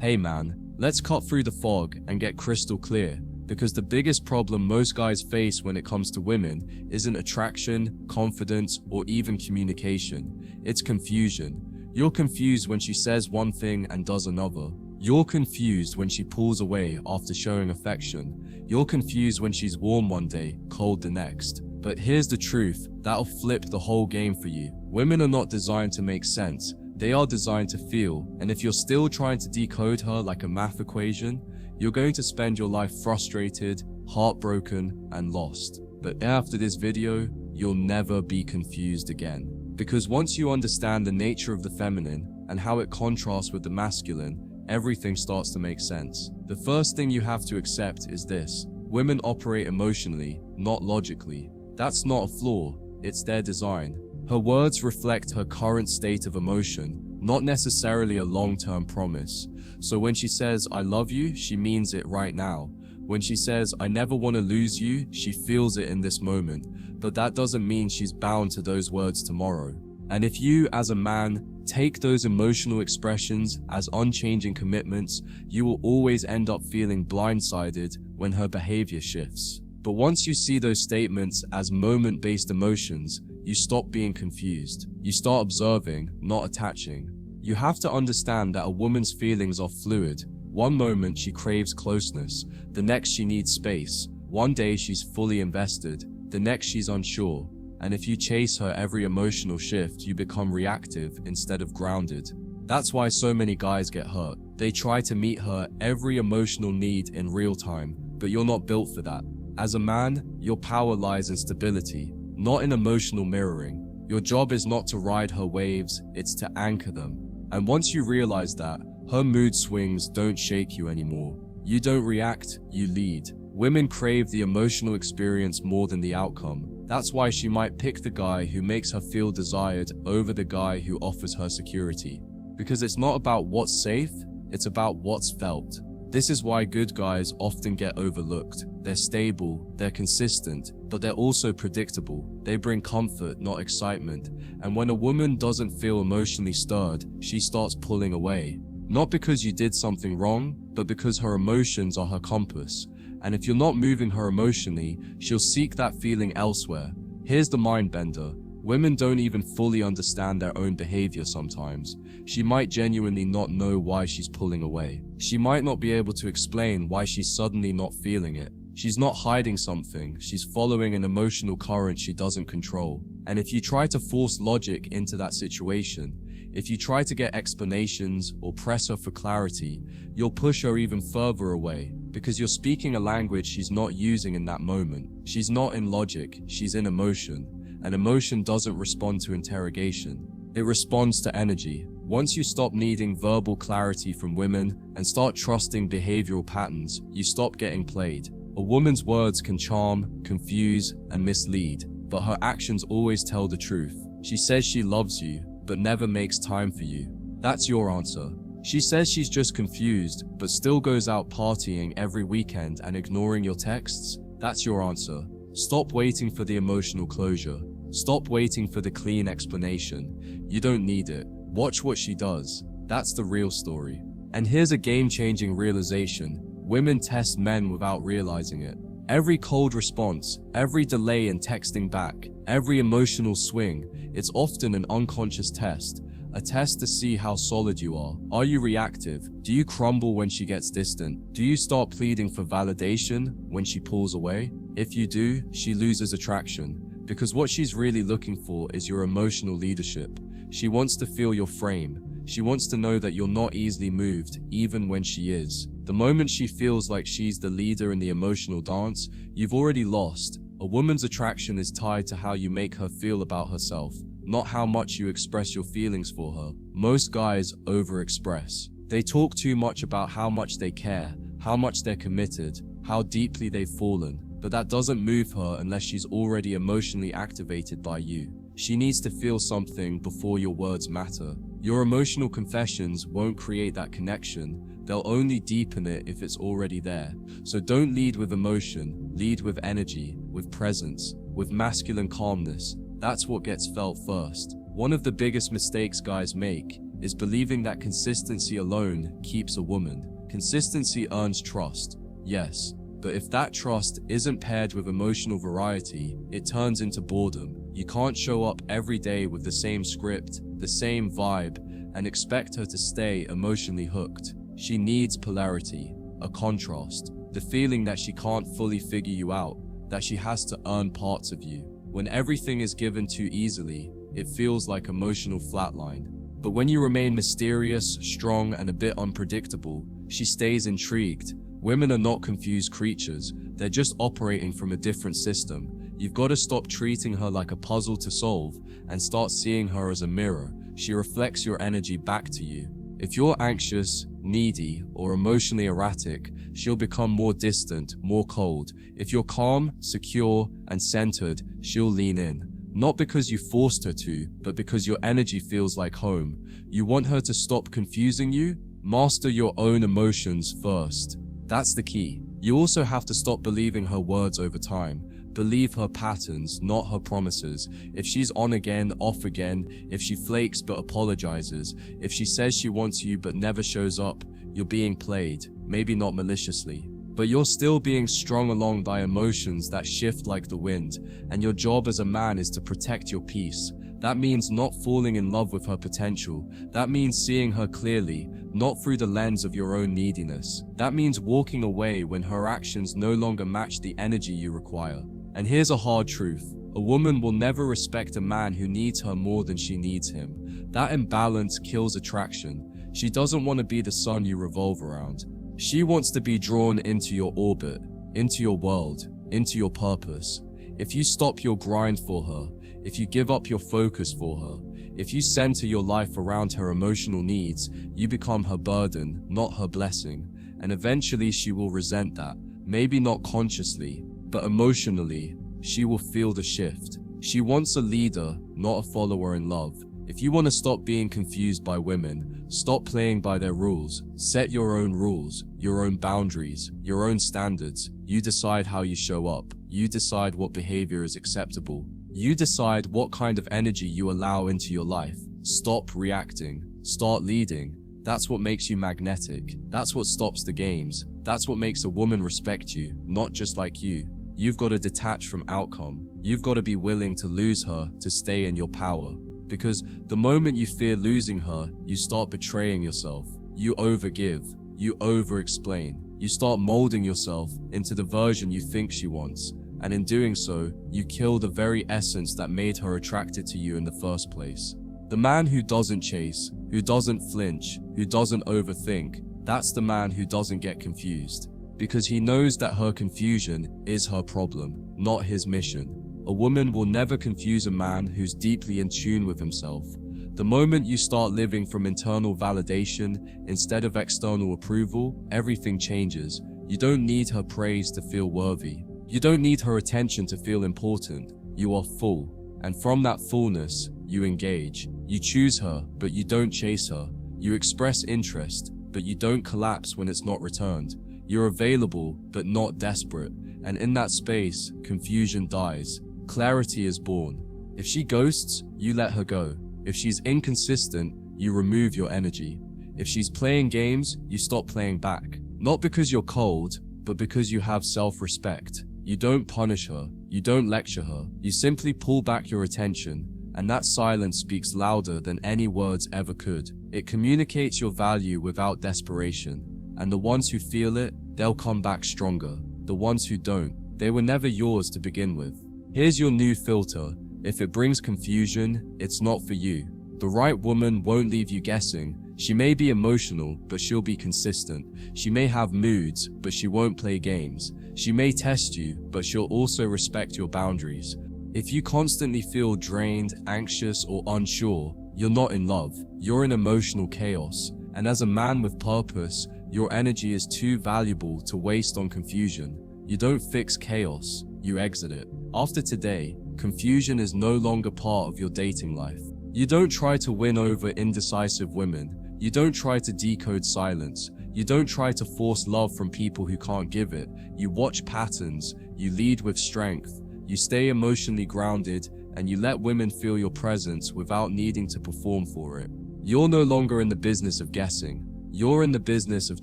Hey man, let's cut through the fog and get crystal clear, because the biggest problem most guys face when it comes to women isn't attraction, confidence, or even communication. It's confusion. You're confused when she says one thing and does another. You're confused when she pulls away after showing affection. You're confused when she's warm one day, cold the next. But here's the truth, that'll flip the whole game for you. Women are not designed to make sense. They are designed to feel, and if you're still trying to decode her like a math equation, you're going to spend your life frustrated, heartbroken, and lost. But after this video, you'll never be confused again. Because once you understand the nature of the feminine and how it contrasts with the masculine, everything starts to make sense. The first thing you have to accept is this: women operate emotionally, not logically. That's not a flaw, it's their design. Her words reflect her current state of emotion, not necessarily a long-term promise. So when she says, "I love you," she means it right now. When she says, "I never want to lose you," she feels it in this moment. But that doesn't mean she's bound to those words tomorrow. And if you, as a man, take those emotional expressions as unchanging commitments, you will always end up feeling blindsided when her behavior shifts. But once you see those statements as moment-based emotions, you stop being confused. You start observing, not attaching. You have to understand that a woman's feelings are fluid. One moment she craves closeness, the next she needs space. One day she's fully invested, the next she's unsure. And if you chase her every emotional shift, you become reactive instead of grounded. That's why so many guys get hurt. They try to meet her every emotional need in real time, but you're not built for that. As a man, your power lies in stability, not in emotional mirroring. Your job is not to ride her waves, it's to anchor them. And once you realize that, her mood swings don't shake you anymore. You don't react, you lead. Women crave the emotional experience more than the outcome. That's why she might pick the guy who makes her feel desired over the guy who offers her security. Because it's not about what's safe, it's about what's felt. This is why good guys often get overlooked. They're stable, they're consistent, but they're also predictable. They bring comfort, not excitement. And when a woman doesn't feel emotionally stirred, she starts pulling away. Not because you did something wrong, but because her emotions are her compass. And if you're not moving her emotionally, she'll seek that feeling elsewhere. Here's the mind bender. Women don't even fully understand their own behavior sometimes. She might genuinely not know why she's pulling away. She might not be able to explain why she's suddenly not feeling it. She's not hiding something, she's following an emotional current she doesn't control. And if you try to force logic into that situation, if you try to get explanations or press her for clarity, you'll push her even further away, because you're speaking a language she's not using in that moment. She's not in logic, she's in emotion. And emotion doesn't respond to interrogation. It responds to energy. Once you stop needing verbal clarity from women and start trusting behavioral patterns, you stop getting played. A woman's words can charm, confuse, and mislead, but her actions always tell the truth. She says she loves you, but never makes time for you. That's your answer. She says she's just confused, but still goes out partying every weekend and ignoring your texts. That's your answer. Stop waiting for the emotional closure. Stop waiting for the clean explanation. You don't need it. Watch what she does. That's the real story. And here's a game-changing realization. Women test men without realizing it. Every cold response, every delay in texting back, every emotional swing, it's often an unconscious test. A test to see how solid you are. Are you reactive? Do you crumble when she gets distant? Do you start pleading for validation when she pulls away? If you do, she loses attraction. Because what she's really looking for is your emotional leadership. She wants to feel your frame. She wants to know that you're not easily moved, even when she is. The moment she feels like she's the leader in the emotional dance, you've already lost. A woman's attraction is tied to how you make her feel about herself, not how much you express your feelings for her. Most guys overexpress. They talk too much about how much they care, how much they're committed, how deeply they've fallen. But that doesn't move her unless she's already emotionally activated by you. She needs to feel something before your words matter. Your emotional confessions won't create that connection. They'll only deepen it if it's already there. So don't lead with emotion, lead with energy, with presence, with masculine calmness. That's what gets felt first. One of the biggest mistakes guys make is believing that consistency alone keeps a woman. Consistency earns trust, yes, but if that trust isn't paired with emotional variety, it turns into boredom. You can't show up every day with the same script, the same vibe, and expect her to stay emotionally hooked. She needs polarity, a contrast, the feeling that she can't fully figure you out, that she has to earn parts of you. When everything is given too easily, it feels like emotional flatline. But when you remain mysterious, strong, and a bit unpredictable, she stays intrigued. Women are not confused creatures, they're just operating from a different system. You've got to stop treating her like a puzzle to solve and start seeing her as a mirror. She reflects your energy back to you. If you're anxious, needy, or emotionally erratic, she'll become more distant, more cold. If you're calm, secure, and centered, she'll lean in. Not because you forced her to, but because your energy feels like home. You want her to stop confusing you? Master your own emotions first. That's the key. You also have to stop believing her words over time. Believe her patterns, not her promises. If she's on again, off again, if she flakes but apologizes, if she says she wants you but never shows up, you're being played, maybe not maliciously. But you're still being strung along by emotions that shift like the wind, and your job as a man is to protect your peace. That means not falling in love with her potential. That means seeing her clearly, not through the lens of your own neediness. That means walking away when her actions no longer match the energy you require. And here's a hard truth. A woman will never respect a man who needs her more than she needs him. That imbalance kills attraction. She doesn't want to be the sun you revolve around. She wants to be drawn into your orbit, into your world, into your purpose. If you stop your grind for her, if you give up your focus for her, if you center your life around her emotional needs, you become her burden, not her blessing. And eventually she will resent that. Maybe not consciously, but emotionally, she will feel the shift. She wants a leader, not a follower in love. If you want to stop being confused by women, stop playing by their rules. Set your own rules, your own boundaries, your own standards. You decide how you show up. You decide what behavior is acceptable. You decide what kind of energy you allow into your life. Stop reacting. Start leading. That's what makes you magnetic. That's what stops the games. That's what makes a woman respect you, not just like you. You've got to detach from outcome. You've got to be willing to lose her to stay in your power. Because the moment you fear losing her, you start betraying yourself. You overgive. You over-explain. You start molding yourself into the version you think she wants. And in doing so, you kill the very essence that made her attracted to you in the first place. The man who doesn't chase, who doesn't flinch, who doesn't overthink, that's the man who doesn't get confused. Because he knows that her confusion is her problem, not his mission. A woman will never confuse a man who's deeply in tune with himself. The moment you start living from internal validation instead of external approval, everything changes. You don't need her praise to feel worthy. You don't need her attention to feel important. You are full. And from that fullness, you engage. You choose her, but you don't chase her. You express interest, but you don't collapse when it's not returned. You're available, but not desperate. And in that space, confusion dies. Clarity is born. If she ghosts, you let her go. If she's inconsistent, you remove your energy. If she's playing games, you stop playing back. Not because you're cold, but because you have self-respect. You don't punish her. You don't lecture her. You simply pull back your attention. And that silence speaks louder than any words ever could. It communicates your value without desperation. And the ones who feel it, they'll come back stronger. The ones who don't, they were never yours to begin with. Here's your new filter. If it brings confusion, it's not for you. The right woman won't leave you guessing. She may be emotional, but she'll be consistent. She may have moods, but she won't play games. She may test you, but she'll also respect your boundaries. If you constantly feel drained, anxious, or unsure, you're not in love. You're in emotional chaos. And as a man with purpose, your energy is too valuable to waste on confusion. You don't fix chaos, you exit it. After today, confusion is no longer part of your dating life. You don't try to win over indecisive women. You don't try to decode silence. You don't try to force love from people who can't give it. You watch patterns. You lead with strength. You stay emotionally grounded, and you let women feel your presence without needing to perform for it. You're no longer in the business of guessing. You're in the business of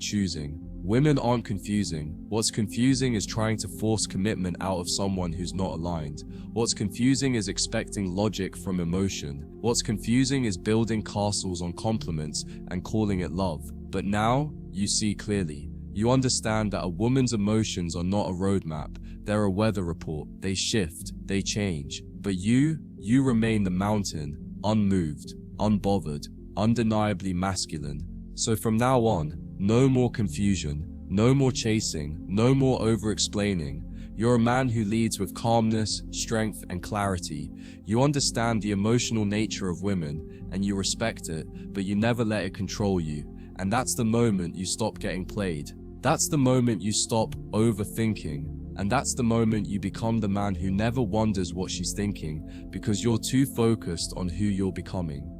choosing. Women aren't confusing. What's confusing is trying to force commitment out of someone who's not aligned. What's confusing is expecting logic from emotion. What's confusing is building castles on compliments and calling it love. But now, you see clearly. You understand that a woman's emotions are not a roadmap. They're a weather report. They shift, they change. But you remain the mountain, unmoved, unbothered, undeniably masculine. So from now on, no more confusion, no more chasing, no more over-explaining. You're a man who leads with calmness, strength, and clarity. You understand the emotional nature of women, and you respect it, but you never let it control you. And that's the moment you stop getting played. That's the moment you stop overthinking. And that's the moment you become the man who never wonders what she's thinking, because you're too focused on who you're becoming.